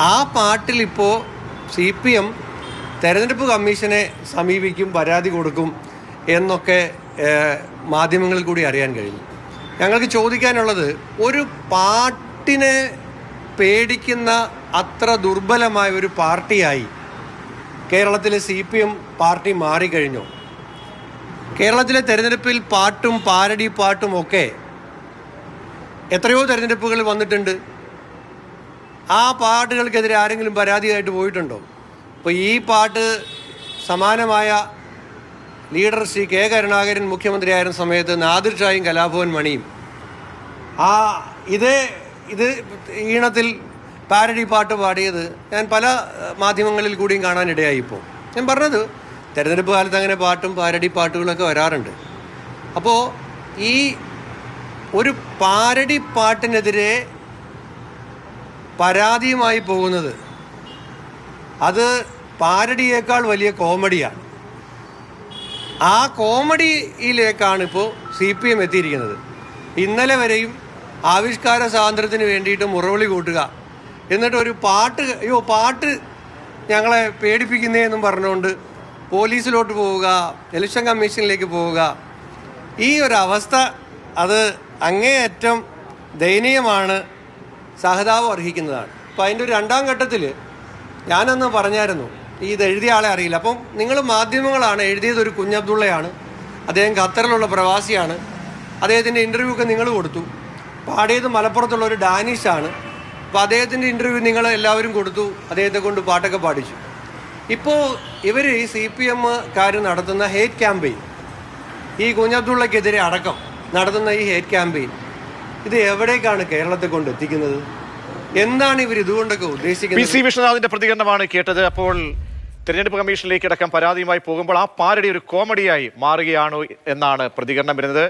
ആ പാട്ടിലിപ്പോൾ CPM തെരഞ്ഞെടുപ്പ് കമ്മീഷനെ സമീപിക്കും, പരാതി കൊടുക്കും എന്നൊക്കെ മാധ്യമങ്ങളിൽ കൂടി അറിയാൻ കഴിഞ്ഞു. ഞങ്ങൾക്ക് ചോദിക്കാനുള്ളത്, ഒരു പാട്ടിനെ പേടിക്കുന്ന അത്ര ദുർബലമായ ഒരു പാർട്ടിയായി കേരളത്തിലെ CPM പാർട്ടി മാറിക്കഴിഞ്ഞു. കേരളത്തിലെ തെരഞ്ഞെടുപ്പിൽ പാട്ടും പാരഡി പാട്ടും ഒക്കെ എത്രയോ തെരഞ്ഞെടുപ്പുകൾ വന്നിട്ടുണ്ട്. ആ പാട്ടുകൾക്കെതിരെ ആരെങ്കിലും പരാതിയായിട്ട് പോയിട്ടുണ്ടോ? ഇപ്പോൾ ഈ പാട്ട് സമാനമായ ലീഡർ ശ്രീ K. കരുണാകരൻ മുഖ്യമന്ത്രിയായിരുന്ന സമയത്ത് നാദിർ ഷായും കലാഭവൻ മണിയും ഇത് ഈണത്തിൽ പാരഡി പാട്ട് പാടിയത് ഞാൻ പല മാധ്യമങ്ങളിൽ കൂടിയും കാണാനിടയായി. ഇപ്പോൾ ഞാൻ പറഞ്ഞത്, തെരഞ്ഞെടുപ്പ് കാലത്ത് അങ്ങനെ പാട്ടും പാരഡി പാട്ടുകളൊക്കെ വരാറുണ്ട്. അപ്പോൾ ഈ ഒരു പാരഡി പാട്ടിനെതിരെ പരാതിയുമായി പോകുന്നത്, അത് പാരഡിയേക്കാൾ വലിയ കോമഡിയാണ്. ആ കോമഡിയിലേക്കാണ് ഇപ്പോൾ CPM എത്തിയിരിക്കുന്നത്. ഇന്നലെ വരെയും ആവിഷ്കാര സ്വാതന്ത്ര്യത്തിന് വേണ്ടിയിട്ട് മുറവിളി കൂട്ടുക, എന്നിട്ട് ഒരു പാട്ട് ഞങ്ങളെ പേടിപ്പിക്കുന്നേ എന്നും പറഞ്ഞുകൊണ്ട് പോലീസിലോട്ട് പോവുക, ഇലക്ഷൻ കമ്മീഷനിലേക്ക് പോവുക. ഈ ഒരു അവസ്ഥ അത് അങ്ങേയറ്റം ദയനീയമാണ്, സഹതാപം അർഹിക്കുന്നതാണ്. അപ്പോൾ അതിൻ്റെ ഒരു രണ്ടാം ഘട്ടത്തിൽ ഞാനൊന്ന് പറഞ്ഞായിരുന്നു, ഇത് എഴുതിയ ആളെ അറിയില്ല. അപ്പം നിങ്ങൾ മാധ്യമങ്ങളാണ് എഴുതിയത്, ഒരു കുഞ്ഞബ്ദുള്ളയാണ്, അദ്ദേഹം ഖത്തറിലുള്ള പ്രവാസിയാണ്, അദ്ദേഹത്തിൻ്റെ ഇൻ്റർവ്യൂ ഒക്കെ നിങ്ങൾ കൊടുത്തു. പാടിയത് മലപ്പുറത്തുള്ള ഒരു ഡാനിഷാണ്. അപ്പോൾ അദ്ദേഹത്തിൻ്റെ ഇൻ്റർവ്യൂ നിങ്ങൾ എല്ലാവരും കൊടുത്തു, അദ്ദേഹത്തെ കൊണ്ട് പാട്ടൊക്കെ പാടിച്ചു. ഇപ്പോൾ ഇവർ ഈ CPM-കാർ നടത്തുന്ന ഹേറ്റ് ക്യാമ്പയിൻ, ഈ കുഞ്ഞബ്ദുള്ളക്കെതിരെ അടക്കം നടത്തുന്ന ഈ ഹേറ്റ് ക്യാമ്പയിൻ, ഇത് എവിടേക്കാണ് കേരളത്തെ കൊണ്ട് എത്തിക്കുന്നത്? എന്താണ് ഇവർ ഇതുകൊണ്ടൊക്കെ ഉദ്ദേശിക്കുന്നത്? PC വിശ്വനാഥിന്റെ പ്രതികരണമാണ് കേട്ടത്. അപ്പോൾ തെരഞ്ഞെടുപ്പ് കമ്മീഷനിലേക്ക് അടക്കം പരാതിയുമായി പോകുമ്പോൾ ആ പാരഡി ഒരു കോമഡിയായി മാറുകയാണോ എന്നാണ് പ്രതികരണം വരുന്നത്.